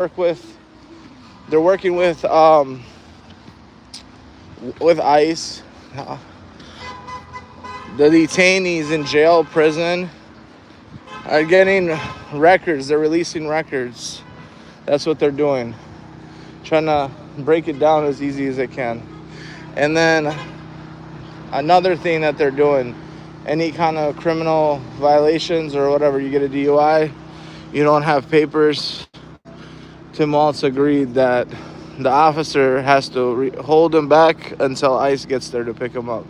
they're working with ICE. The detainees in jail, prison, are getting records. They're releasing records. That's what they're doing. Trying to break it down as easy as they can. And then another thing that they're doing, any kind of criminal violations or whatever, you get a DUI, you don't have papers. Tim Waltz agreed that the officer has to hold him back until ICE gets there to pick him up.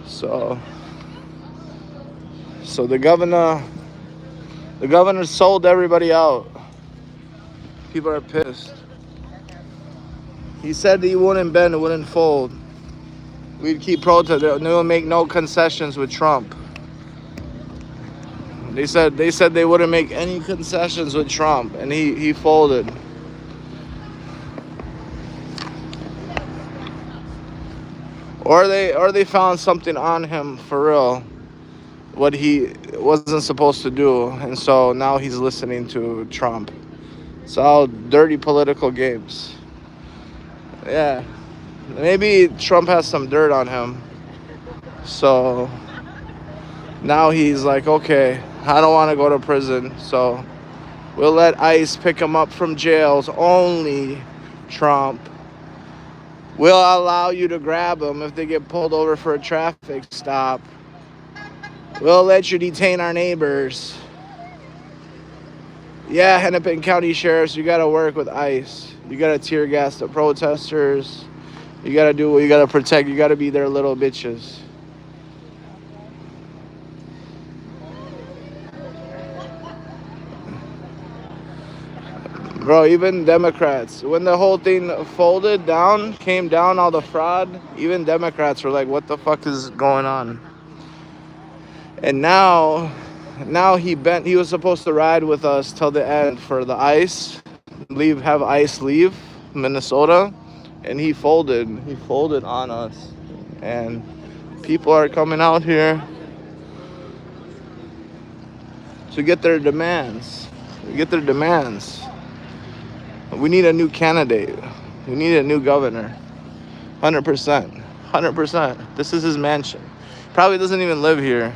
So the governor sold everybody out. People are pissed. He said he wouldn't bend, it wouldn't fold. We'd keep protesting. They would make no concessions with Trump. They said they wouldn't make any concessions with Trump, and he folded. Or they found something on him for real, what he wasn't supposed to do, and so now he's listening to Trump. It's all dirty political games. Yeah, maybe Trump has some dirt on him. So now he's like, okay, I don't want to go to prison, so we'll let ICE pick him up from jails only, Trump. We'll allow you to grab them if they get pulled over for a traffic stop. We'll let you detain our neighbors. Yeah, Hennepin County Sheriffs, you got to work with ICE. You got to tear gas the protesters. You got to do what you got to protect. You got to be their little bitches. Bro, even Democrats, when the whole thing came down, all the fraud, even Democrats were like, what the fuck is going on? And now he was supposed to ride with us till the end for the ICE, have ICE leave Minnesota, and he folded on us. And people are coming out here to get their demands. We need a new candidate. We need a new governor. 100%. This is his mansion. Probably doesn't even live here.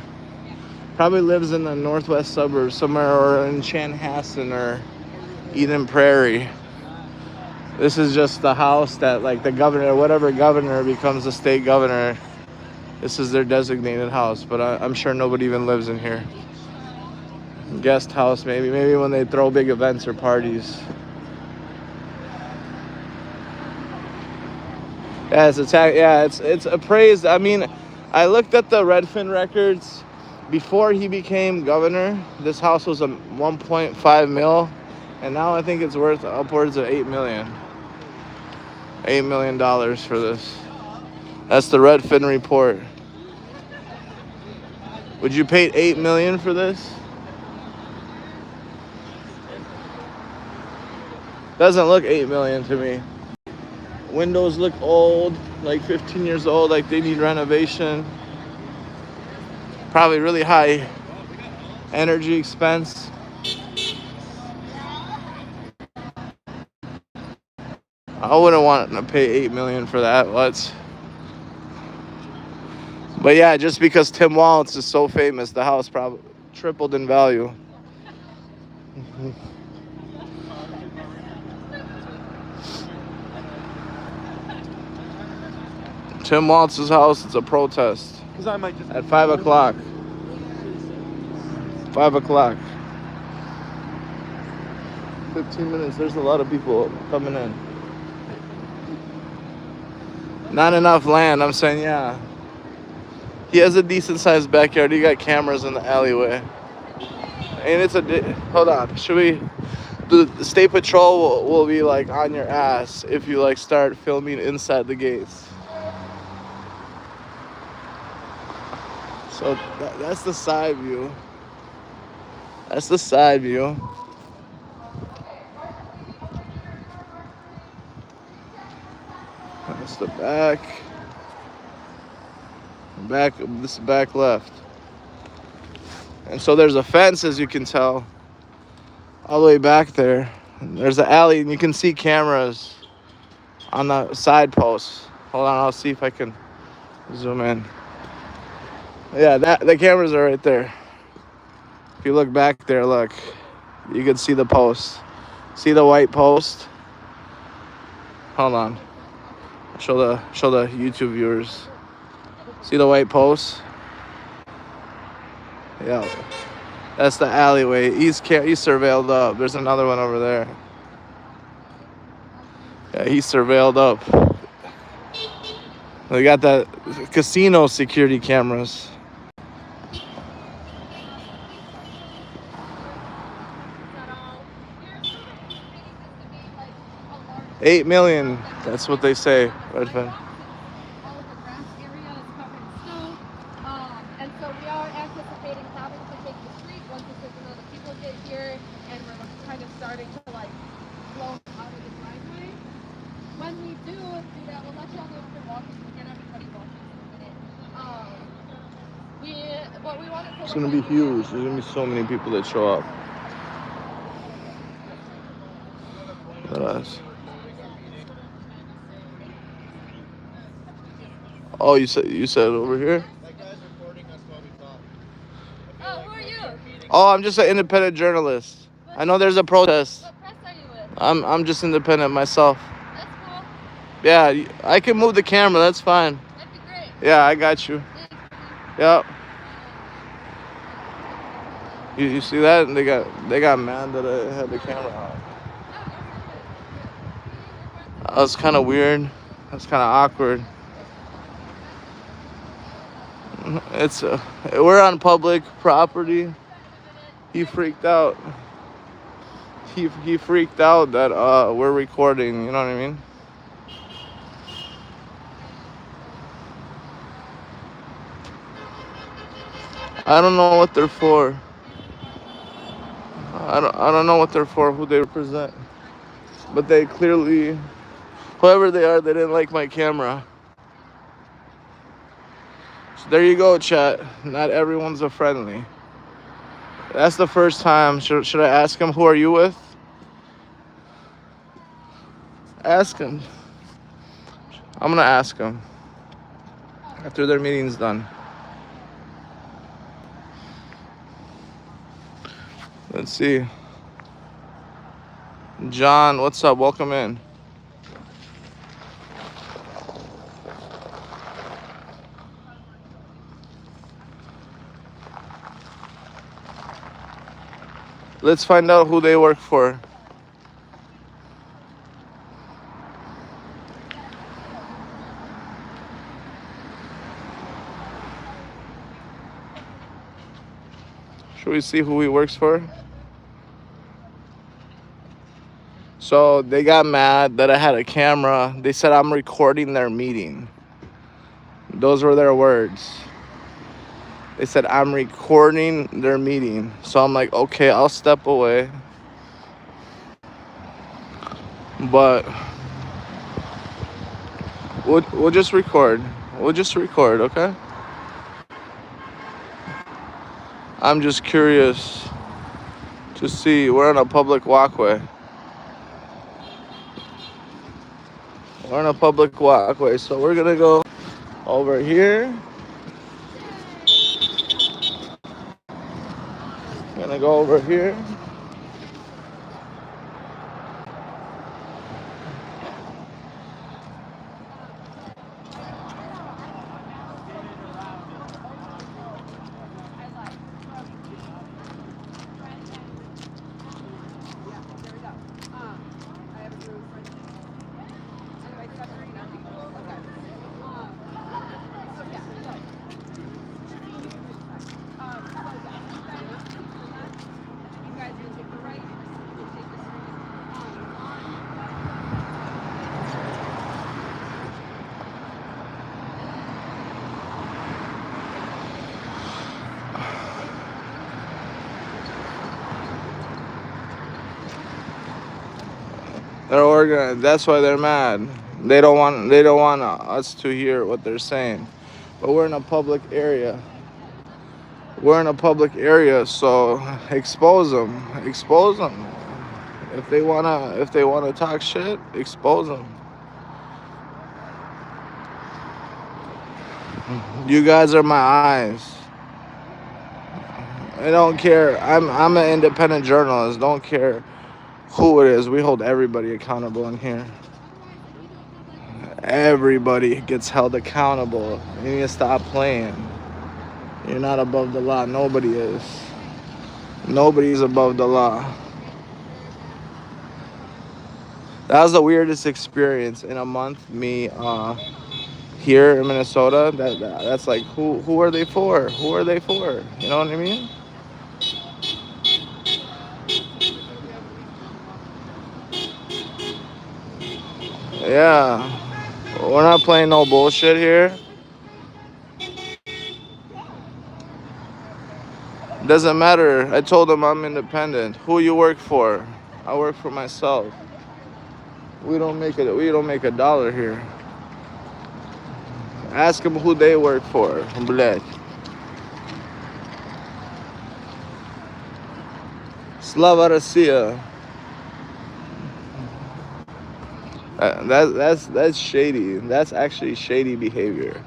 Probably lives in the northwest suburbs somewhere, or in Chanhassen or Eden Prairie. This is just the house that, like, the governor, whatever governor becomes the state governor, this is their designated house. But I'm sure nobody even lives in here. Guest house, maybe when they throw big events or parties. Yeah, it's appraised. I mean, I looked at the Redfin records. Before he became governor, this house was a 1.5 mil, and now I think it's worth upwards of $8 million. $8 million for this. That's the Redfin report. Would you pay $8 million for this? Doesn't look $8 million to me. Windows look old, like 15 years old, like they need renovation. Probably really high energy expense. I wouldn't want to pay $8 million for that. But yeah, just because Tim Waltz is so famous, the house probably tripled in value. Tim Waltz's house, it's a protest. At 5 o'clock. 5 o'clock. 15 minutes. There's a lot of people coming in. Not enough land. I'm saying, yeah. He has a decent sized backyard. He got cameras in the alleyway. And it's hold on. The state patrol will be like on your ass if you like start filming inside the gates. So that's the side view. That's the side view. That's the back. This is back left. And so there's a fence, as you can tell. all the way back there. There's an alley, and you can see cameras on the side posts. Hold on, I'll see if I can zoom in. Yeah, the cameras are right there. If you look back there, look, you can see the post. See the white post? Hold on. Show the YouTube viewers. See the white post? Yeah. That's the alleyway. He's surveilled up. There's another one over there. Yeah, he's surveilled up. They got the casino security cameras. $8 million. That's what they say, Redfin. And so we are anticipating having to take the street once a certain amount of people get here, and we're kind of starting to like flow out of the driveway. When we do that, we'll let y'all know if you're walking. We'll get everybody walking in a minute. What we want to. It's gonna be huge. There's gonna be so many people that show up. Oh, you said over here? That guy's recording us while we talk. Oh, who are you? Oh, I'm just an independent journalist. I know there's a protest. What press are you with? I'm just independent myself. That's cool. Yeah, I can move the camera. That's fine. That'd be great. Yeah, I got you. Yep. You see that? And they got mad that I had the camera on. That was kind of weird. That's kind of awkward. We're on public property. He freaked out. He freaked out that we're recording. You know what I mean? I don't know what they're for. I don't know what they're for, who they represent. But they clearly, whoever they are, they didn't like my camera. So there you go, chat. Not everyone's a friendly. That's the first time. Should I ask him, who are you with? Ask him. I'm gonna ask him after their meeting's done. Let's see. John, what's up? Welcome in. Let's find out who they work for. Should we see who he works for? So they got mad that I had a camera. They said I'm recording their meeting. Those were their words. They said I'm recording their meeting. So I'm like, okay, I'll step away. But we'll just record. We'll just record, okay? I'm just curious to see. We're on a public walkway. We're on a public walkway, so we're gonna go over here. Gonna go over here. They're organized. That's why they're mad. They don't want us to hear what they're saying. But we're in a public area. We're in a public area, so expose them. Expose them. If they wanna talk shit, expose them. You guys are my eyes. I don't care. I'm an independent journalist. Don't care who it is. We hold everybody accountable in here. Everybody gets held accountable. You need to stop playing. You're not above the law. Nobody is. Nobody's above the law. That was the weirdest experience in a month. Me here in Minnesota. That's like who are they for? Who are they for? You know what I mean? Yeah. We're not playing no bullshit here. Doesn't matter. I told them I'm independent. Who you work for? I work for myself. We don't make a dollar here. Ask them who they work for. Блядь. Slava Россия. That's shady. That's actually shady behavior.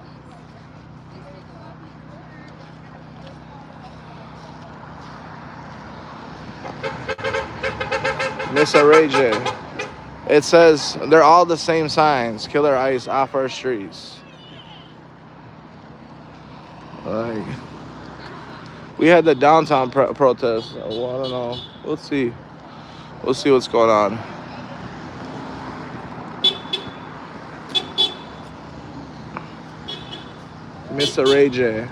Miss Arage. It says they're all the same signs. Killer Ice off our streets. Like we had the downtown protest. Well, I don't know. We'll see. We'll see what's going on. Miss Arage.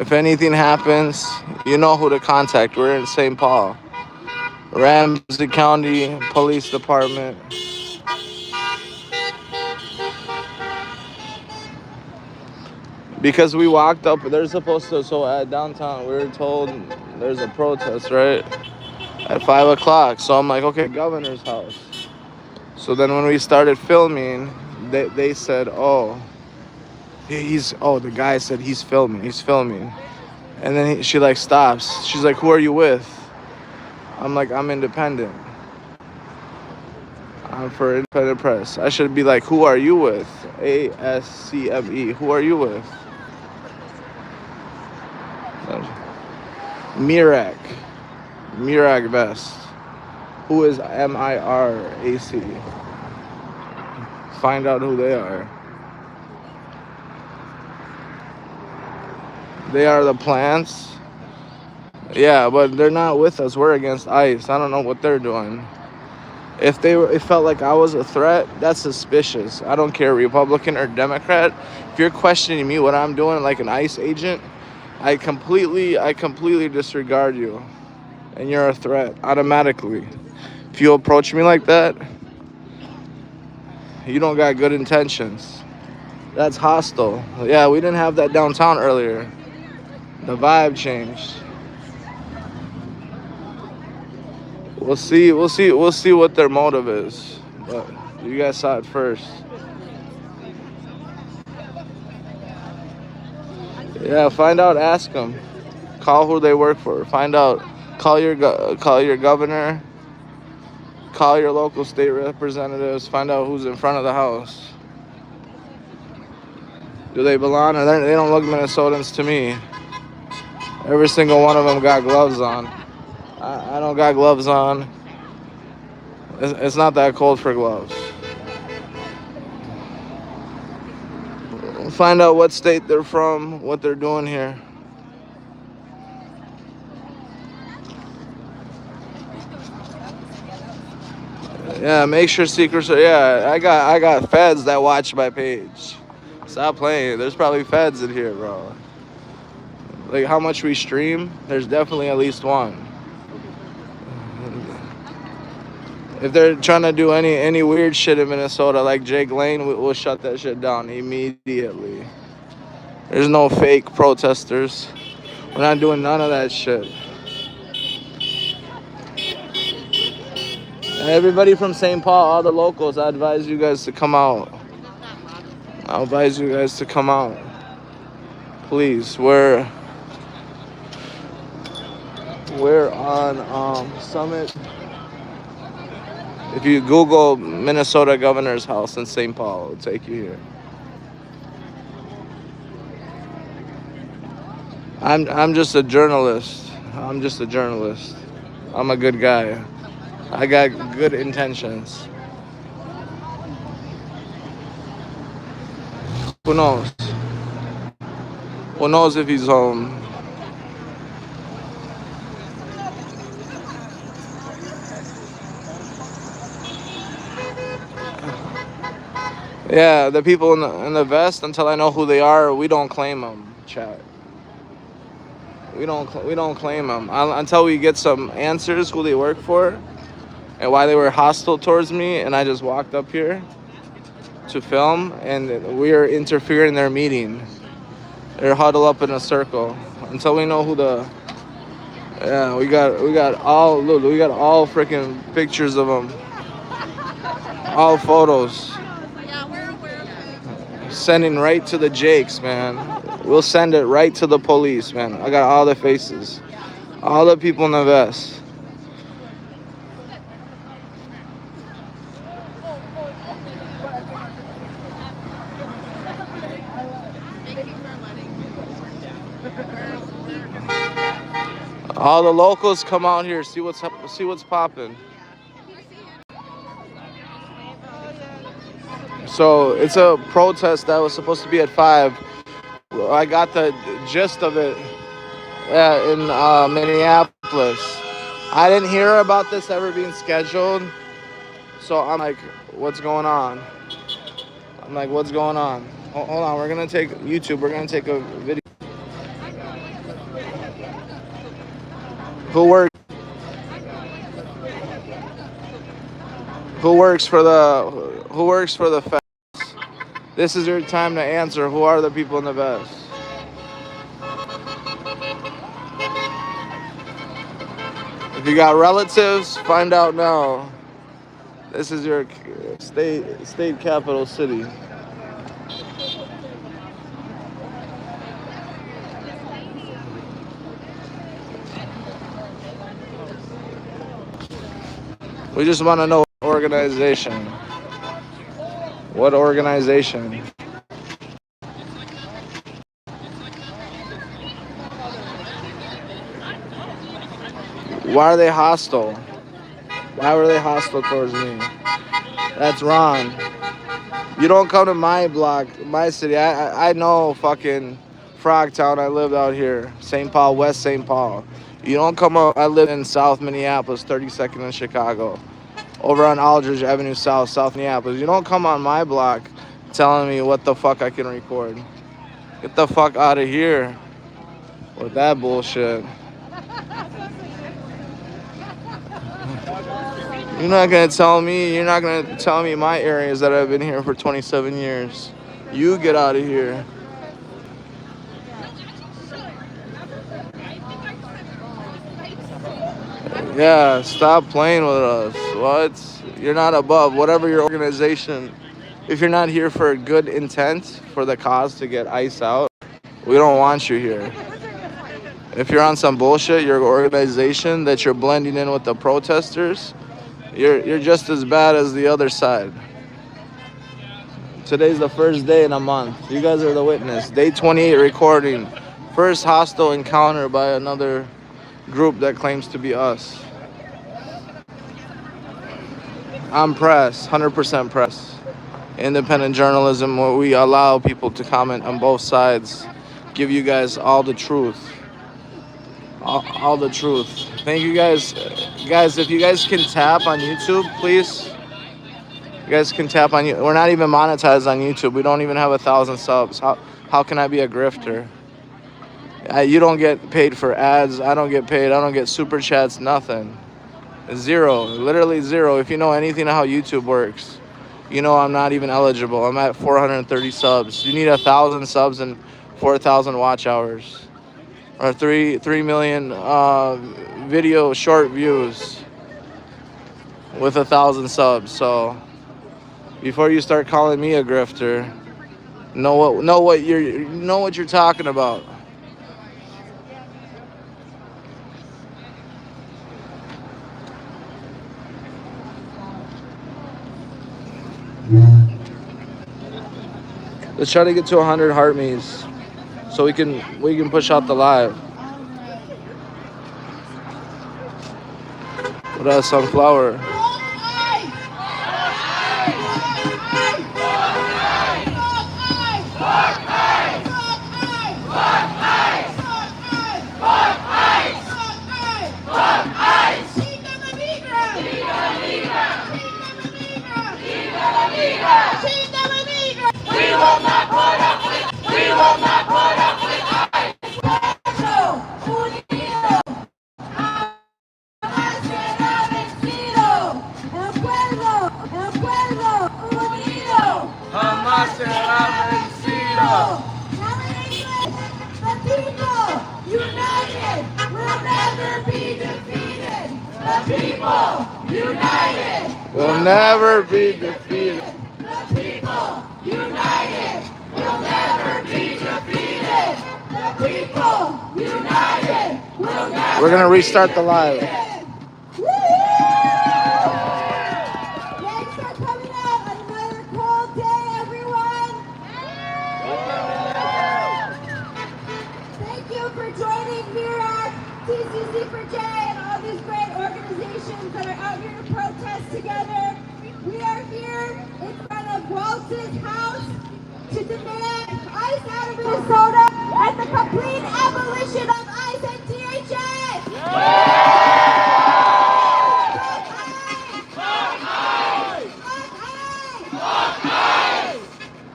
If anything happens, you know who to contact. We're in St. Paul. Ramsey County Police Department. Because we walked up, they're supposed to, so at downtown, we were told there's a protest, right? At 5 o'clock. So I'm like, okay, governor's house. So then when we started filming, they said, oh, the guy said he's filming. And then she like stops. She's like, who are you with? I'm like, I'm independent. I'm for independent press. I should be like, who are you with? ASCME. Who are you with? Mirac. Mirac Vest. Who is MIRAC? Find out who they are. They are the plants. Yeah, but they're not with us. We're against ICE. I don't know what they're doing. If it felt like I was a threat, that's suspicious. I don't care, Republican or Democrat. If you're questioning me what I'm doing like an ICE agent, I completely disregard you. And you're a threat automatically. If you approach me like that, you don't got good intentions. That's hostile. Yeah, we didn't have that downtown earlier. The vibe changed. We'll see what their motive is. But you guys saw it first. Yeah, find out, ask them. Call who they work for. Find out. Call your governor. Call your local state representatives. Find out who's in front of the house. Do they belong? Or they don't look Minnesotans to me. Every single one of them got gloves on. I don't got gloves on. It's not that cold for gloves. Find out what state they're from, what they're doing here. Yeah, make sure secrets are. Yeah, I got feds that watch my page. Stop playing. There's probably feds in here, bro. Like how much we stream, there's definitely at least one. If they're trying to do any weird shit in Minnesota, like Jake Lane, we'll shut that shit down immediately. There's no fake protesters. We're not doing none of that shit. Everybody from St. Paul, all the locals, I advise you guys to come out. I advise you guys to come out. Please, we're on Summit If you Google Minnesota governor's house in St. Paul, it'll take you here. I'm just a journalist. I'm just a journalist. I'm a good guy. I got good intentions. Who knows? Who knows if he's home? Yeah, the people in the vest. Until I know who they are, we don't claim them. Chat. We don't claim them until we get some answers who they work for and why they were hostile towards me. And I just walked up here to film, and we are interfering in their meeting. They're huddled up in a circle until we know who the. Yeah, we got all look. We got all freaking pictures of them, all photos. Yeah, we're aware of it. Sending right to the Jakes, man. We'll send it right to the police, man. I got all the faces, all the people in the vest. All the locals come out here, see what's popping. So it's a protest that was supposed to be at 5. I got the gist of it in Minneapolis. I didn't hear about this ever being scheduled, so I'm like, what's going on? What's going on? Hold on, we're gonna take YouTube. We're gonna take a video. Who works? Who works for the feds? This is your time to answer. Who are the people in the vest? If you got relatives, find out now. This is your state capital city. We just want to know what organization. What organization? Why are they hostile? Why were they hostile towards me? That's wrong. You don't come to my block, my city. I know fucking Frogtown. I lived out here. St. Paul, West St. Paul. You don't come up. I live in South Minneapolis, 32nd in Chicago. Over on Aldridge Avenue South, South Minneapolis. You don't come on my block telling me what the fuck I can record. Get the fuck out of here with that bullshit. You're not gonna tell me my areas that I've been here for 27 years. You get out of here. Yeah, stop playing with us. What? You're not above whatever your organization. If you're not here for good intent for the cause to get ICE out, we don't want you here. If you're on some bullshit, your organization that you're blending in with the protesters, you're just as bad as the other side. Today's the first day in a month. You guys are the witness. Day 28 recording. First hostile encounter by another group that claims to be us. I'm press, 100% press. Independent journalism where we allow people to comment on both sides. Give you guys all the truth. All the truth. Thank you guys. Guys, if you guys can tap on YouTube, please. You guys can tap on you. We're not even monetized on YouTube. We don't even have 1,000 subs. How can I be a grifter? You don't get paid for ads. I don't get paid. I don't get super chats, nothing. Zero. Literally zero. If you know anything of how YouTube works, you know I'm not even eligible. I'm at 430 subs. You need 1,000 subs and 4,000 watch hours. Or 3 million video short views with 1,000 subs. So before you start calling me a grifter, know what you're talking about. Let's try to get to 100 heart me's so we can push out the live. What else? Sunflower. Jamás será vencido. The people united will never be defeated. The people united We'll never be defeated. The people united will never be defeated. The people united will never. We're gonna restart the live. Woo! Thanks for coming out on another cold day, everyone. Thank you for joining MIRAC, TCC for J, and all these great organizations that are out here to protest together. We are here in front of Waltz's house to demand ICE out of Minnesota and the complete abolition of ICE and DHS.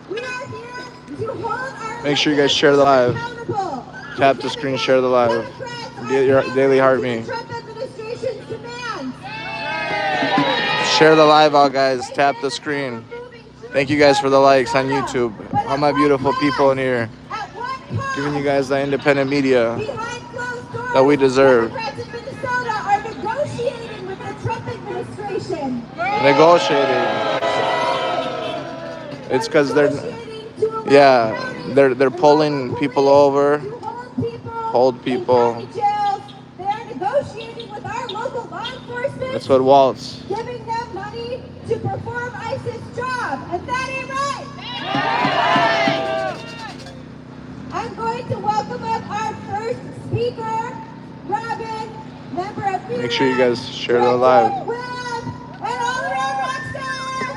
We are here to hold our Make sure you guys share the live. accountable. Tap the screen, share the live. Get your daily heart me. Trump administration's demands. Share the live out, guys. Tap the screen. Thank you guys for the likes on YouTube. All my beautiful people in here, At what cost? giving you guys the independent media Behind closed doors, that we deserve. Democrats in Minnesota are negotiating with the Trump administration. Negotiating. It's because they're, Negotiating to allow yeah, counties they're pulling people over. to hold people. in county jails. They are negotiating with our local law enforcement. That's what Waltz. Giving them money to perform ISIS job, and that ain't right. I'm going to welcome up our first speaker, Robin, member of Make sure you guys share the live. and all around Rockstar.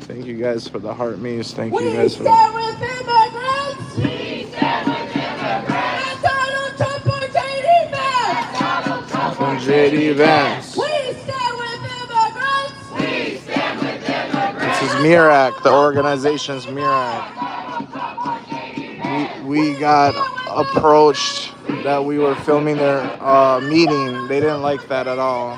Thank you guys for the heart me's. Thank you We guys for stand with immigrants. We stand with immigrants. And Donald Trump or JD Vance. from JD Vance. We stand with immigrants. We stand with immigrants. This is MIRAC, the organization's MIRAC. We got approached that we were filming their meeting. They didn't like that at all.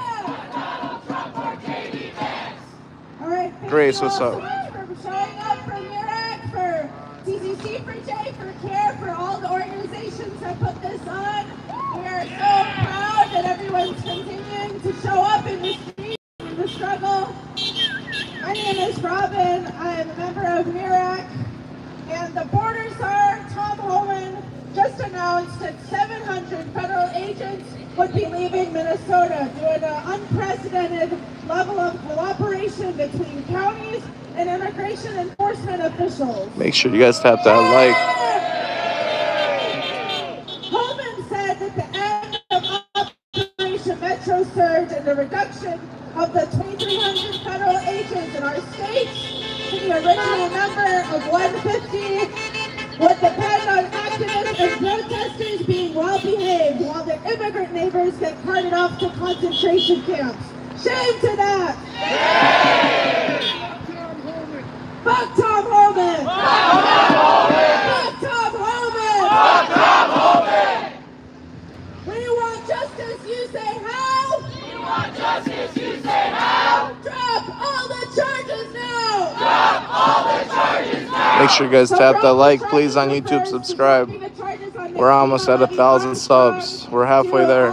All right, thank Grace, you all what's so up? much for showing up for MIRAC, for TCC for J, for CARE, for all the organizations that put this on. We are so proud that everyone's continuing to show up in the street, in the struggle. My name is Robin. I am a member of MIRAC, and the border czar, Tom Homan, just announced that 700 federal agents would be leaving Minnesota due to an unprecedented level of cooperation between counties and immigration enforcement officials. Make sure you guys tap that like. Homan said that the end of Operation Metro Surge and the reduction of the 2,300 federal agents in our state to the original number of 150 would depend on activists and protesters being well behaved while their immigrant neighbors get carted off to concentration camps. Shame to that! Fuck Tom Homan! Fuck Tom Homan! Fuck Tom Homan! We want justice, you say how? We want justice, you say how? Drop all the charges now! Drop all the charges now! Make sure you guys tap that like, please, on YouTube. Subscribe. We're almost at 1,000 subs. We're halfway there.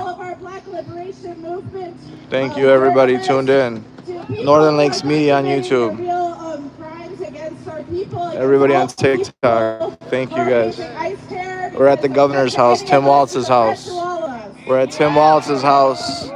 Thank you, everybody tuned in. Northern Lakes Media on YouTube. Everybody on TikTok. Thank you guys. We're at the governor's house, Tim Waltz's house. We're at Tim Waltz's house.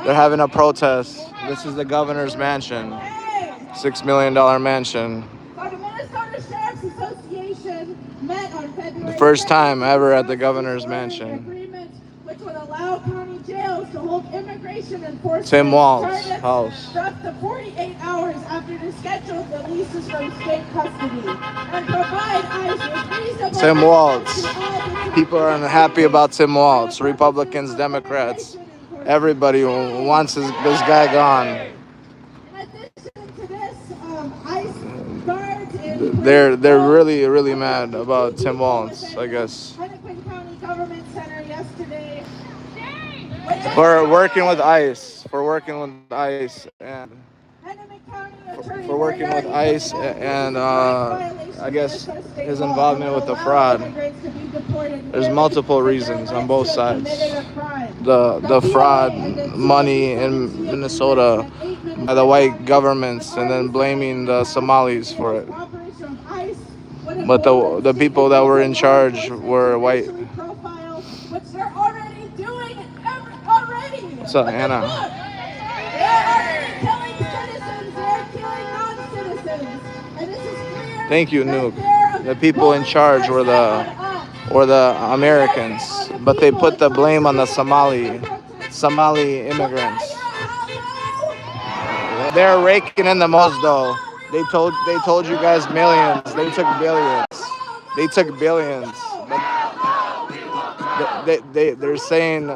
They're having a protest. This is the governor's mansion. Hey! $6 million mansion. So the Minnesota Sheriff's Association met on February The first 2nd time to ever at the discuss governor's an mansion. agreement which would allow county jails to hold immigration enforcement Tim Waltz targets house. for up to 48 hours after the scheduled releases from state custody and provide ICE with reasonable Tim access Waltz. to all detainees People are unhappy about Tim Waltz. Republicans, Democrats, everybody wants this guy gone. In addition to this, ICE guards in They're really mad about Tim Waltz, I guess. Hennepin County Government Center yesterday. For working with ICE. And for working with ICE and I guess his involvement with the fraud. There's multiple reasons on both sides. The fraud money in Minnesota by the white governments and then blaming the Somalis for it. But the people that were in charge were white. Which they're already doing already. What's up, Anna? They're already killing citizens. They're killing non-citizens. And this is clear. Thank you, that Nuke. their The people in charge were the Americans, but they put the blame on the Somali immigrants. They're raking in the most though. They told you guys millions. They took billions. But they're saying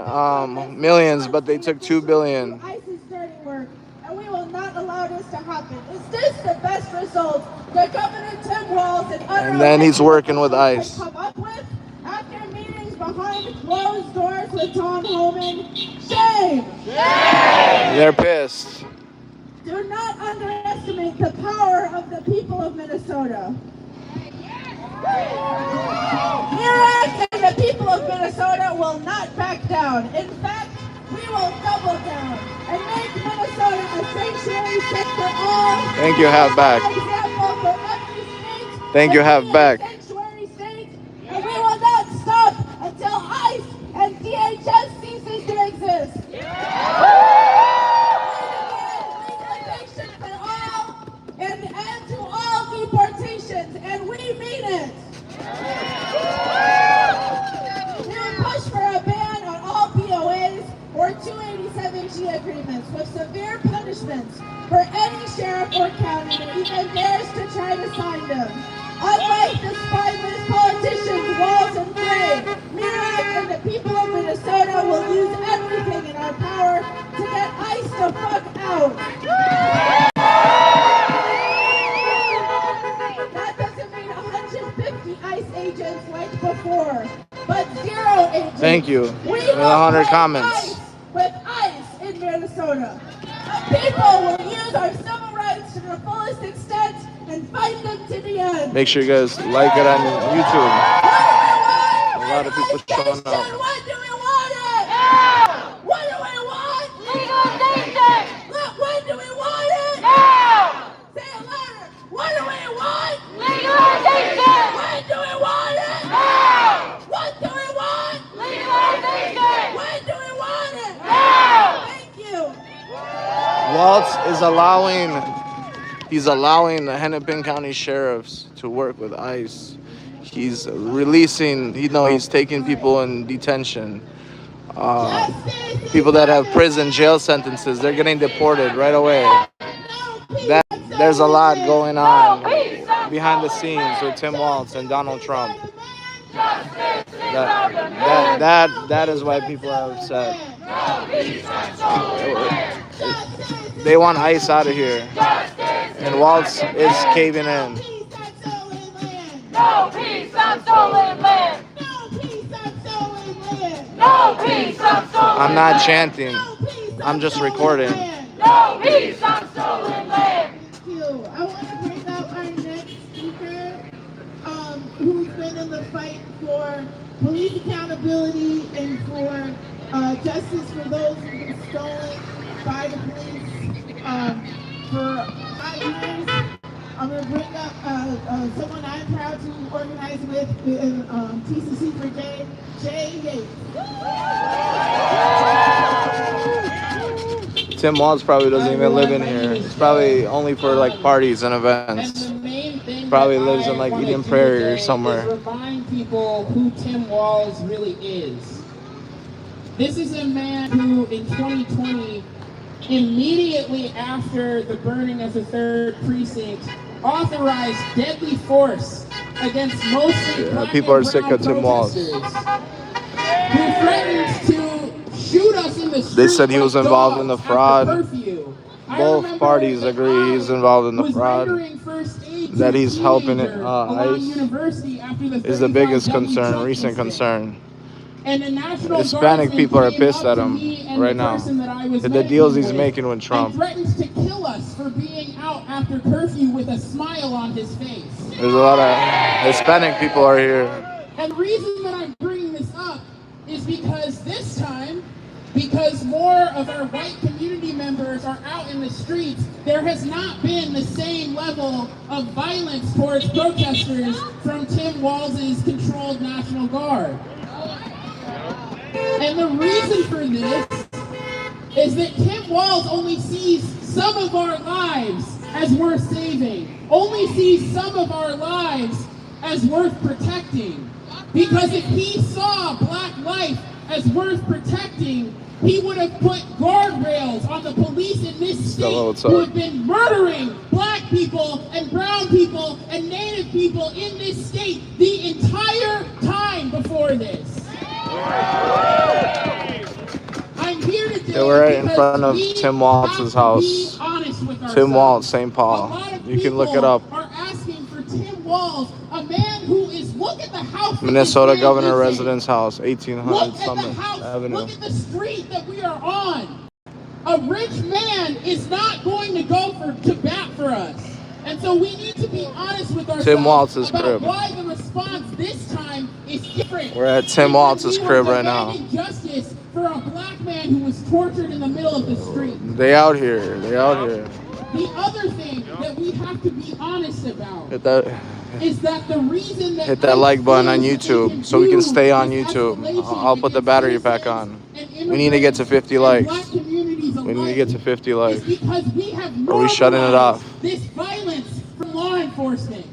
millions, but they took 2 billion. ICE is starting work, and we will not allow this to happen. Is this the best result that Governor Tim Walz And then he's working with ICE. come up with after meetings behind closed doors with Tom Homan? Shame! They're pissed. Do not underestimate the power of the people of Minnesota. Iraq and the people of Minnesota will not back down. In fact, we will double down and make Minnesota a sanctuary state for all. Thank you, Halfback. Example for every state. Thank you, Halfback. Sanctuary state, and we will not stop until ICE and DHS ceases to exist. Legalization for all and end to all deportations, and we mean it. We will push for a ban on all POAs or 287G agreements with severe punishments for any sheriff or county that even dares to try to sign them. Unlike the spineless politicians Waltz and Gray, Mirak and the people of Minnesota will use everything in our power to get ICE the fuck out. That doesn't mean 150 ICE agents like before, but 0 agents. Thank you. We With will 100 fight comments. ICE with ICE in Minnesota. The people will use our civil rights to the fullest extent and fight them to the end. Make sure you guys like it on YouTube. A lot of people showing up. What do we want it? What do we want? Legalization! Look, when do we want it? Now! Say it louder. What do we want? Legalization! When do we want it? Now! What do we want? Legalization! When do we want it? Now! Thank you. Waltz is allowing the Hennepin County sheriffs to work with ICE. He's releasing, he's taking people in detention. People that have prison jail sentences, they're getting deported right away. There's a lot going on behind the scenes with Tim Waltz and Donald Trump. That is why people are upset. They want ICE out of here. And Waltz is caving in. No peace on stolen land! No peace on stolen land. No peace on stolen I'm not chanting. I'm just recording. No peace on stolen land! Thank you. I want to bring up our next speaker, who's been in the fight for police accountability and for justice for those who've been stolen by the police for 5 years. I'm going to bring up someone I'm proud to organize with in TCC for Jay Yates. Tim Waltz probably doesn't even live in here. It's probably only for like parties and And events. the main thing Probably that lives I in like wanna Eden do Prairie or today somewhere. is remind people who Tim Walz really is. This is a man who, in 2020, immediately after the burning of the 3rd precinct, authorized deadly force against mostly black people and are sick brown of Tim Walz. protesters, who threatened to shoot us in the street. They said he was like involved in the dogs fraud. after curfew. I Both remember parties that agree he's I involved in the was fraud. rendering first aid to That a he's helping it, teenager along ICE University after the is the biggest 35W concern, truck recent incident. concern. And the National Hispanic Guardsman people are came pissed up at to him me and right the now. person that I was The deals he's with making with and Trump. threatens to kill us for being out after curfew with a smile on his face. There's a lot of Hispanic people are here. And the reason that I'm bringing this up is because this time, because more of our white community members are out in the streets, there has not been the same level of violence towards protesters from Tim Walz's controlled National Guard. And the reason for this is that Tim Walz only sees some of our lives as worth saving, only sees some of our lives as worth protecting. Because if he saw black life as worth protecting, he would have put guardrails on the police in this state who have been murdering black people and brown people and native people in this state the entire time before this. I'm here today They were right in because front of we Tim Waltz's have to be house. honest with Tim ourselves. Waltz, St. A Paul. lot of You can look it people up. are asking for Tim Walz, a man who is, look at the house. that Minnesota this man Governor lives in. Residence House, 1800 Look at the Summit house. Avenue. Look at the street that we are on. A rich man is not going to go to bat for us. And so we need to be honest with ourselves Tim Waltz's about crib. why the response this time is different. We're at Tim Waltz's crib right now. We were demanding justice for a black man who was tortured in the middle of the street. They out here. They out here. The other thing that we have to be honest about Hit that. is that the reason that Hit that like button on ICE feels that they YouTube so we can stay on this YouTube. escalation I'll put the against battery pack citizens on. and We need to get to 50 immigrants likes. and black communities We need to get to 50 is likes. because we have Are we shutting it off? normalized this violence from law enforcement.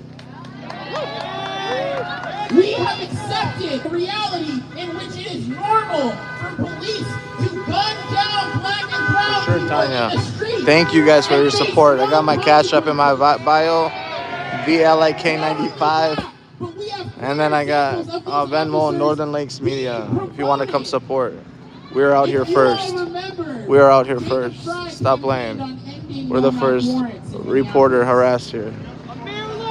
We have accepted the reality in which it is normal for police to gun down black and brown Sure, people Tanya. in the street. Thank you guys for And your they support. I got my still cash up in my come bio, VLIK95. But we have And then I got examples of these Venmo, officers Northern Lakes Media. being If you want to come provided. support, we're out here If you all first. remember, We are out here Jacob first. Fry Stop campaigned playing. on ending We're the no-knock first warrants in reporter Minneapolis. harassed here.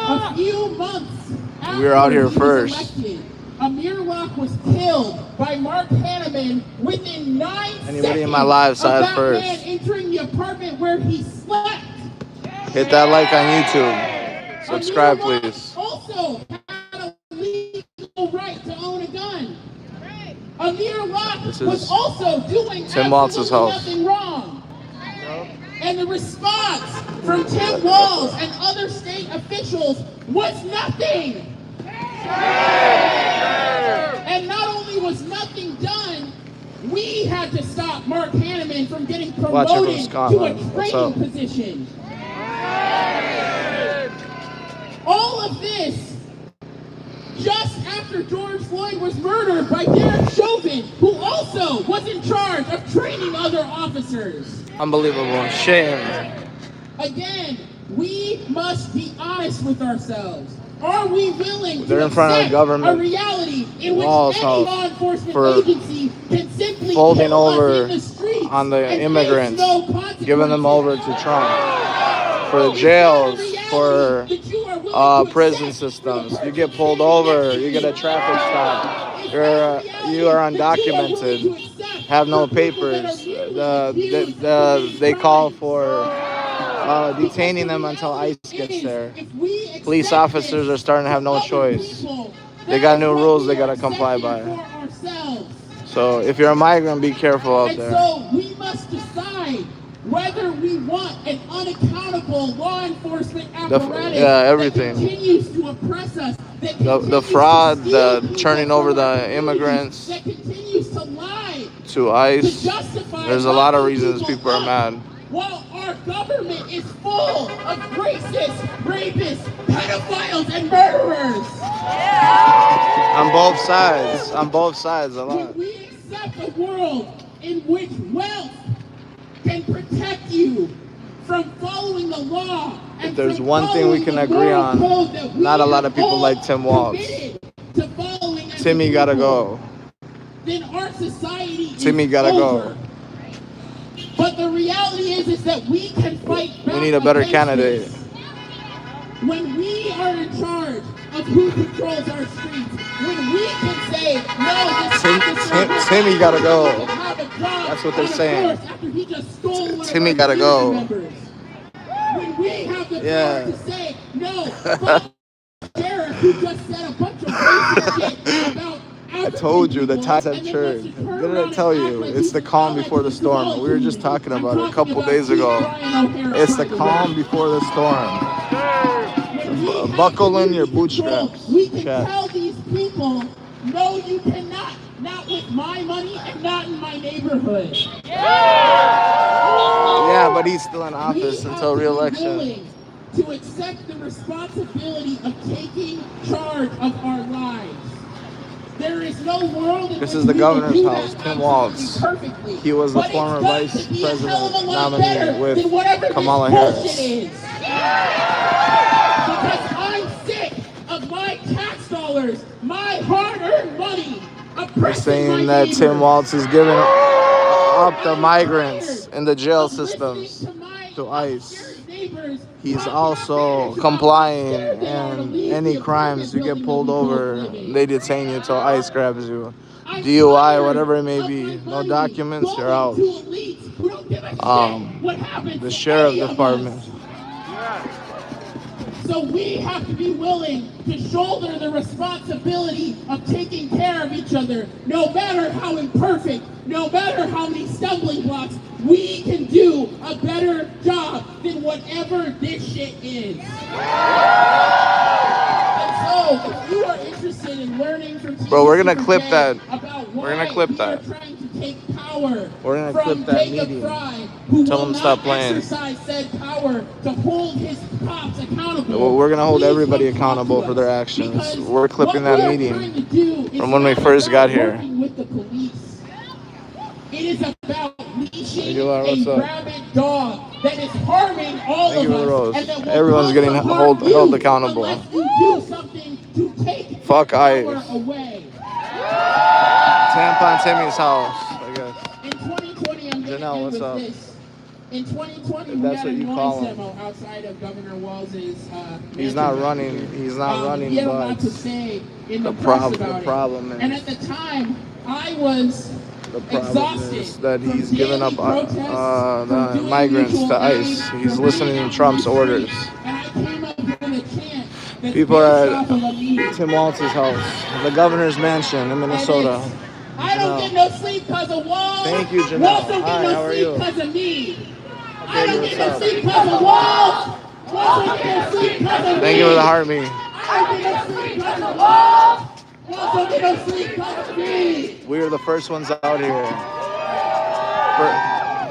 A few months after We're out here he was first. elected, Amir Locke was killed by Mark Hanneman within 9 Anybody seconds in my live of side that first. man entering the apartment where he slept. Hit that like on YouTube. Subscribe, Amir Locke please. also had a legal right to own a gun. Amir Locke This was is also doing Tim Waltz's absolutely house. nothing wrong. And the response from Tim Walz and other state officials was nothing. And not only was nothing done, we had to stop Mark Hanneman from getting Watch it from promoted to a Scotland. What's up? training position. All of this just after George Floyd was murdered by Derek Chauvin, who also was in charge of training other officers. Unbelievable. Shame. Again, we must be honest with ourselves. Are we willing They're to in front of the accept government a reality in which Walls any house law enforcement for agency can simply folding kill us over in the streets on the and face immigrants, no consequences? giving them over to Trump for the jails, for prison systems. You get pulled over, you get a traffic stop, you are undocumented, have no papers. They call for detaining them until ICE gets there. Police officers are starting to have no choice. They got new rules they gotta comply by. So if you're a migrant, be careful out there. So we must decide whether we want an unaccountable law enforcement apparatus everything. that continues to oppress us, The fraud, the turning over the immigrants that continues to lie to ICE. justify There's a lot of locking reasons people are up mad. While our government is full of racists, rapists, pedophiles, and murderers. On both sides. On both sides, a When lot. we accept a world in which wealth can protect you from following the law, and If there's from one thing we following can the agree moral on, code that we not a lot have of people all like Tim Waltz. committed to following as a Timmy gotta people, go. then our society Timmy is gotta over. go. But the reality is that we can fight back. We need a better against candidate. this. When we are in charge of who controls our streets, when we can say, no, this Timmy gotta go. have a job That's what they're on a saying. force after he just stole one of Timmy our gotta go. community members. When we have the Yeah. power to say, no, fuck sheriff who just said a bunch of racist shit about I told you, the tides have turned. Didn't I tell you? It's the calm before the storm. We were just talking about it a couple days ago. It's the calm before the storm. Buckle in your bootstraps. We can Chat. tell these people, no, you cannot. Not with my money and not in my neighborhood. Yeah, but he's still in office until re-election. willing to accept the responsibility of taking charge of our lives. There is no world in This which is the we can governor's do house, that Tim absolutely Waltz. perfectly. He was the But former it's got vice to be a hell of a president lot nominee better with than whatever this Kamala bullshit Harris. is. Because I'm sick of my tax dollars, my hard-earned money, They're oppressing saying my that neighbors. Tim Waltz is giving up the migrants in the jail systems to ICE. He's also complying, and any crimes you get pulled over, they detain you till ICE grabs you. DUI, whatever it may be, no documents, you're out. The sheriff department. So we have to be willing to shoulder the responsibility of taking care of each other, no matter how imperfect, no matter how many stumbling blocks. We can do a better job than whatever this shit is. And so, if you are interested in learning from Bro, we're gonna TC clip Jay that. about We're gonna why clip we that. are trying to take power We're gonna from clip that Jacob meeting. Fry, who Tell will him not stop playing. exercise said power to hold his cops accountable. Well, we're gonna hold Please everybody come talk accountable to for their us, actions. because We're clipping what that we're meeting trying to do is from when we not first about got here. working with the police. It is about leashing Thank you, Laura. What's a up? rabid dog that is harming all Thank of you for the us. rose. And that will Everyone's getting also harm held you accountable. unless you do something to take Fuck power ICE. away. Tampon Timmy's house, I guess. In 2020, I'm going to Janelle, end what's with up? this. In 2020, If we that's had what a you noise call him. demo outside of Governor Walz's He's mansion not back running. here. He's not running, He had a lot but to say in the the press problem- about the it. problem And is- at the time, I was the problem exhausted is that from he's giving up daily protests, from the doing migrants mutual to aid, ICE. from He's being listening out to in Trump's the orders. streets, and I came up with a chant that's People based are off of a at meeting. Tim Waltz's house, the governor's mansion in And Minnesota. it's, I don't get no sleep because of Waltz. Thank you, Janelle. Waltz don't Hi, get no how are sleep you? because of me. I Baby, don't what's get no up? sleep because of Waltz. Waltz don't get no sleep because of me. Thank you for the heart me. I don't get no sleep because of Waltz. Waltz don't get no sleep because of me. We are the first ones out here.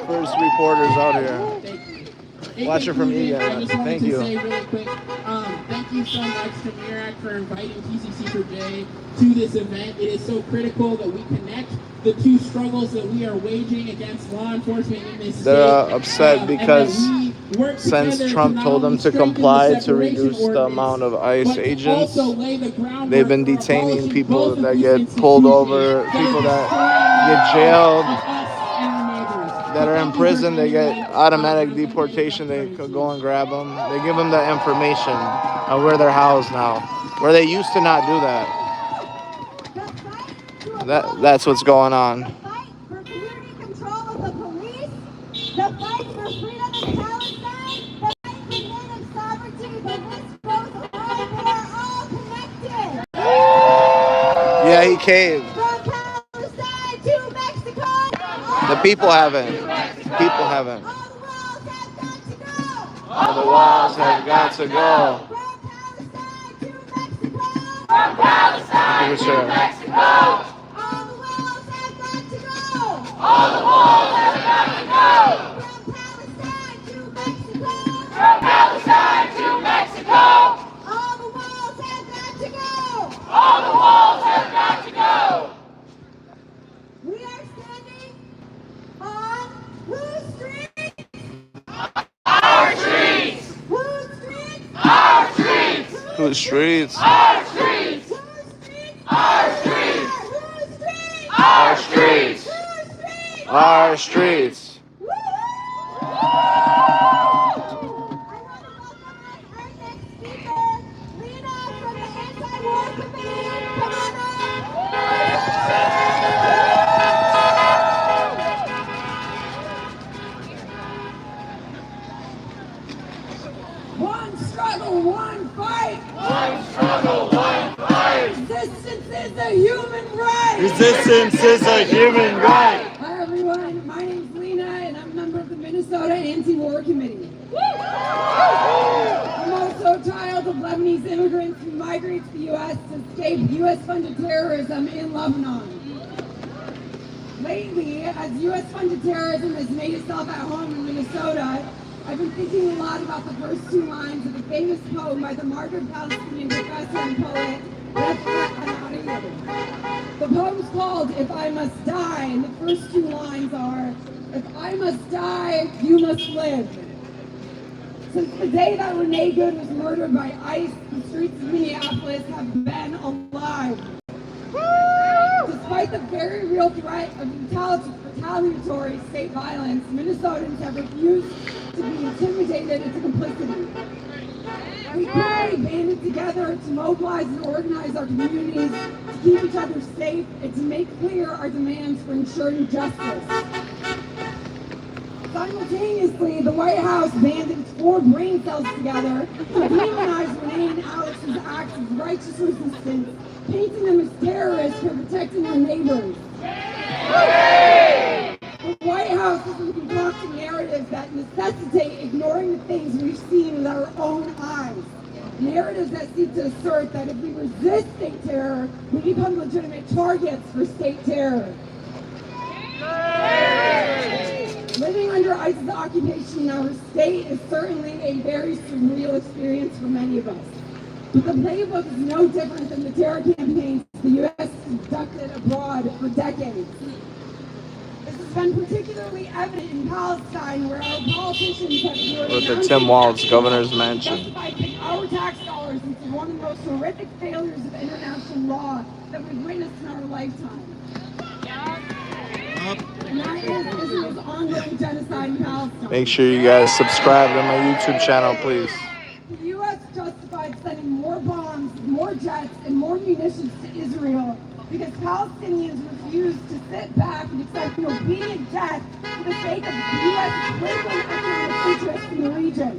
First reporters out here. Thank you. Watch it from you, I yeah. just wanted Thank to you. say really quick, thank you so much to Mirak for inviting TCC for Jay to this event. It is so critical that we connect the two struggles that we are waging against law enforcement in this They're state. upset and because that we work since together Trump not told them only to strengthen comply the to separation reduce the ordinance, amount of ICE but to agents, also lay the groundwork they've been for detaining abolishing people both of that these get pulled institutions over, that people are that destroying get the jailed, lives of us and our neighbors. that are in Thank you for prison, they everyone. get automatic deportation. They could go and grab them. They give them the information of where they're housed now, where they used to not do that. That's what's going on. The fight for community control of the police, the fight for freedom in Palestine, the fight for native sovereignty, the list goes on. They are all connected. Yeah, he caved. From Palestine to Mexico. The people haven't. People haven't. All the walls have got to go. The walls have got to go. From Palestine to Mexico. For sure. All the walls have got to go. All the walls have got to go. From Palestine to Mexico. From Palestine to Mexico. All the walls have got to go. All the walls have got to go. We are standing on whose streets? Our streets. Whose streets? Our streets. Whose streets? Our streets. Whose streets? Our streets. Whose streets? Our streets. Whose streets? Our streets. Woo! I want to welcome our next speaker, Lena from the Anti-War Command. Come on up. One struggle, one fight. One struggle, one fight. Resistance is a human right. Resistance is a human right. Hi everyone, my name's Lena and I'm a member of the Minnesota Anti-War Committee. I'm also a child of Lebanese immigrants who migrated to the U.S. to escape U.S.-funded terrorism in Lebanon. Lately, as U.S.-funded terrorism has made itself at home in Minnesota, I've been thinking a lot about the first two lines of the famous poem by the martyred Palestinian professor and poet, Rafat al-Hariri. The poem's called If I Must Die, and the first two lines are, if I must die, you must live. Since the day that Renee Good was murdered by ICE, the streets of Minneapolis have been alive. Despite the very real threat of retaliatory state violence, Minnesotans have refused to be intimidated into complicity. We quickly banded together to mobilize and organize our communities to keep each other safe and to make clear our demands for ensuring justice. Simultaneously, the White House banded its 4 brain cells together to demonize Renee and Alex's acts of righteous resistance, painting them as terrorists for protecting their neighbors. The White House has been concocting narratives that necessitate ignoring the things we've seen with our own eyes. Narratives that seek to assert that if we resist state terror, we become legitimate targets for state terror. Living under ICE's occupation in our state is certainly a very surreal experience for many of us. But the playbook is no different than the terror campaigns the U.S. has conducted abroad for decades. This has been particularly evident in Palestine, where our politicians have With the Tim Waltz governor's mansion. justified putting our tax dollars into one of the most horrific failures of international law that we've witnessed in our lifetime. And that is Israel's ongoing genocide in Palestine. Make sure you guys subscribe to my YouTube channel, please. The U.S. justified sending more bombs, more jets, and more munitions to Israel because Palestinians refused to sit back and accept an obedient death for the sake of the U.S. political and economic interests in the region.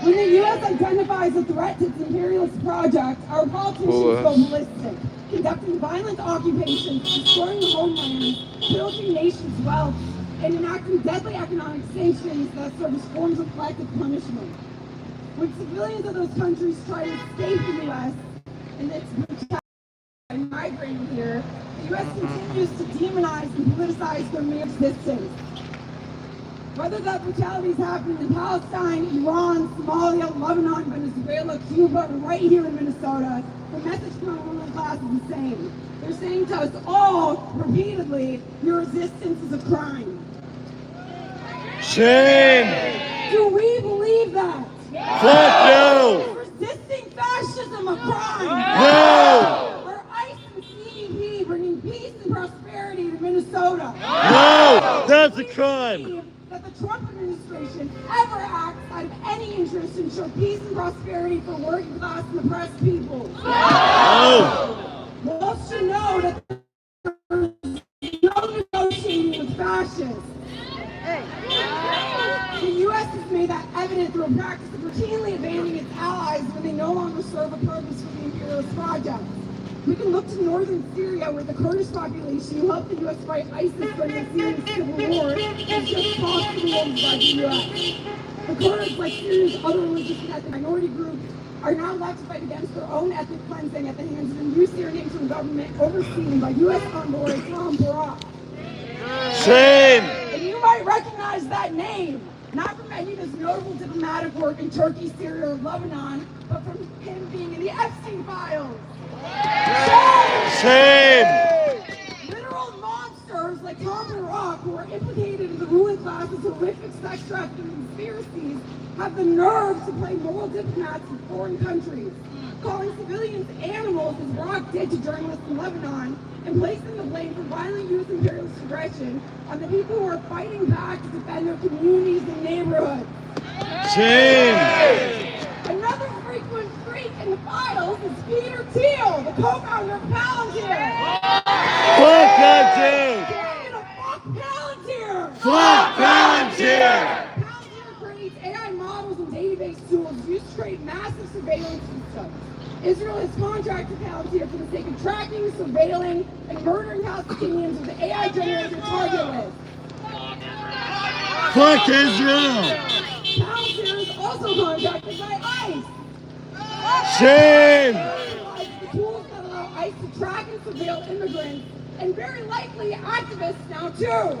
When the U.S. identifies a threat to its imperialist project, our politicians go ballistic, conducting violent occupations, destroying homelands, pillaging nations' wealth, and enacting deadly economic sanctions that serve as forms of collective punishment. When civilians of those countries try to escape the U.S. and its brutality and migrating here, the U.S. continues to demonize and politicize their mere existence. Whether that brutality is happening in Palestine, Iran, Somalia, Lebanon, Venezuela, Cuba, or right here in Minnesota, the message from our ruling class is the same. They're saying to us all, repeatedly, your resistance is a crime. Shame! Do we believe that? Fuck you! Is resisting fascism a crime? No! Are ICE and CDP bringing peace and prosperity to Minnesota? No! That's a We crime! believe that the Trump administration ever acts out of any interest to ensure peace and prosperity for working class and oppressed people. No! Well, you know that there's no negotiating with fascists. The U.S. has made that evident through a practice of routinely abandoning its allies when they no longer serve a purpose for the imperialist project. We can look to northern Syria, where the Kurdish population who helped the U.S. fight ISIS during the Syrian civil war is just tossed to the wolves by the U.S. The Kurds, like Syria's other religious and ethnic minority groups, are now left to fight against their own ethnic cleansing at the hands of a new Syrian government overseen by U.S. envoy Tom Barak. Shame! And you might recognize that name, not from any of his notable diplomatic work in Turkey, Syria, or Lebanon, but from him being in the Epstein files. Shame! Literal monsters like Tom Barak, who are implicated in the ruling class's horrific sex trafficking conspiracies, have the nerve to play moral diplomats in foreign countries, calling civilians animals as Barak did to journalists in Lebanon, and placing the blame for violent U.S. imperialist aggression on the people who are fighting back to defend their communities and neighborhoods. Shame! Another frequent freak in the files is Peter Thiel, the co-founder of Palantir. Fuck that Get a fuck Palantir! dude! Fuck Palantir! Palantir creates AI models and database tools used to create massive surveillance systems. Israel has contracted Palantir for the sake of tracking, surveilling, and murdering Palestinians with the AI-generated target list. Fuck Israel! Palantir is also contracted by ICE. Shame! The tools that allow ICE to track and surveil immigrants, and very likely activists now too.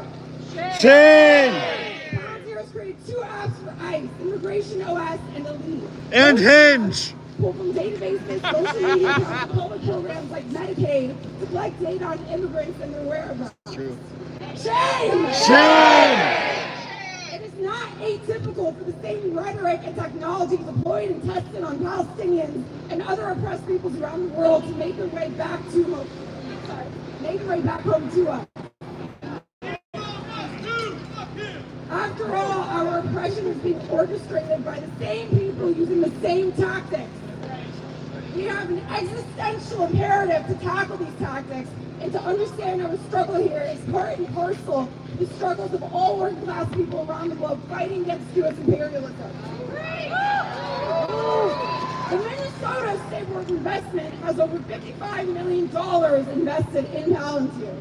Shame! Palantir has created two apps for ICE, Immigration OS and Elite. And Hinge! Pull from databases, social media, and public programs like Medicaid to collect data on immigrants and their whereabouts. True. Shame! Shame! It is not atypical for the same rhetoric and technology deployed and tested on Palestinians and other oppressed peoples around the world to make their way back home to us. After all, our oppression is being orchestrated by the same people using the same tactics. We have an existential imperative to tackle these tactics and to understand our struggle here is part and parcel the struggles of all working class people around the globe fighting against U.S. imperialism. The Minnesota State Board of Investment has over $55 million invested in Palantir.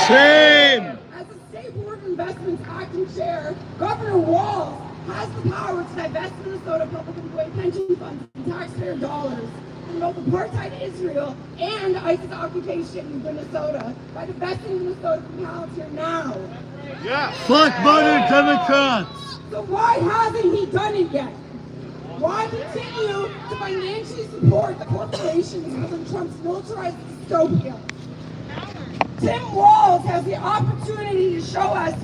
Shame! As the State Board of Investment's acting chair, Governor Waltz has the power to divest Minnesota public employee pension funds and taxpayer dollars from both apartheid Israel and ISIS occupation in Minnesota by divesting Minnesota from Palantir now. Yeah. Fuck modern Democrats! So why hasn't he done it yet? Why continue to financially support the corporations within Trump's militarized dystopia? Tim Walz has the opportunity to show us